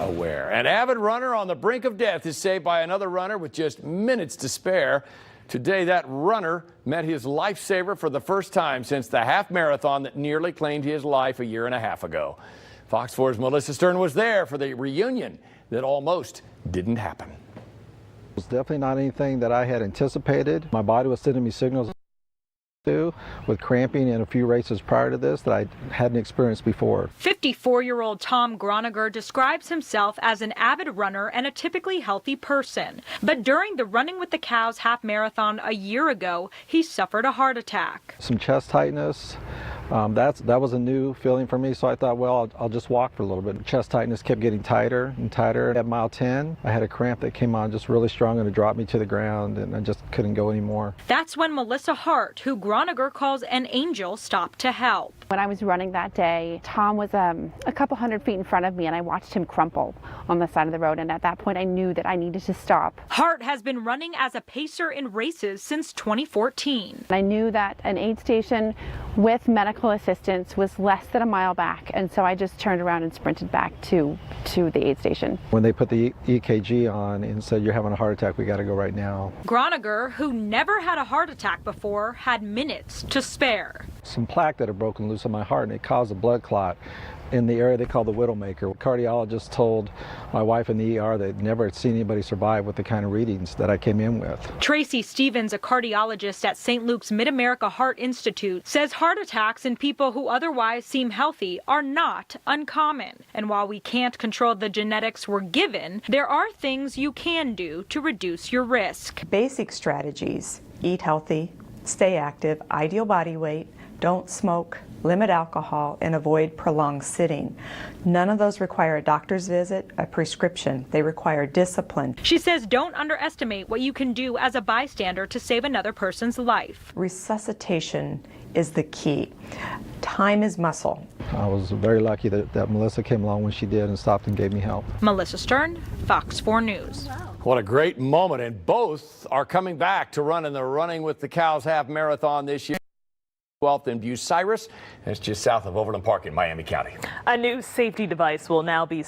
aware. An avid runner on the brink of death is saved by another runner with just minutes to spare. Today, that runner met his lifesaver for the first time since the half marathon that nearly claimed his life a year and a half ago. Fox 4's Melissa Stern was there for the reunion that almost didn't happen. It was definitely not anything that I had anticipated. My body was sending me signals with cramping in a few races prior to this that I hadn't experienced before. 54-year-old Tom Groniger describes himself as an avid runner and a typically healthy person. But during the Running with the Cows half marathon a year ago, he suffered a heart attack. Some chest tightness. That was a new feeling for me, so I thought, well, I'll just walk for a little bit. Chest tightness kept getting tighter and tighter. At mile 10, I had a cramp that came on just really strong and it dropped me to the ground, and I just couldn't go anymore. That's when Melissa Hart, who Groniger calls an angel, stopped to help. When I was running that day, Tom was a couple hundred feet in front of me, and I watched him crumple on the side of the road, and at that point I knew that I needed to stop. Hart has been running as a pacer in races since 2014. I knew that an aid station with medical assistance was less than a mile back, and so I just turned around and sprinted back to the aid station. When they put the EKG on and said, "You're having a heart attack, we got to go right now." Groniger, who never had a heart attack before, had minutes to spare. Some plaque that had broken loose on my heart, and it caused a blood clot in the area they call the widowmaker. Cardiologist told my wife in the ER they'd never seen anybody survive with the kind of readings that I came in with. Tracy Stevens, a cardiologist at St. Luke's Mid-America Heart Institute, says heart attacks in people who otherwise seem healthy are not uncommon. And while we can't control the genetics we're given, there are things you can do to reduce your risk. Basic strategies: eat healthy, stay active, ideal body weight, don't smoke, limit alcohol, and avoid prolonged sitting. None of those require a doctor's visit, a prescription. They require discipline. She says don't underestimate what you can do as a bystander to save another person's life. Resuscitation is the key. Time is muscle. I was very lucky that Melissa came along when she did and stopped and gave me help. Melissa Stern, Fox 4 News. What a great moment, and both are coming back to run in the Running with the Cows half marathon this year. 12th in Bucyrus. It's just south of Overland Park in Miami County. A new safety device will now be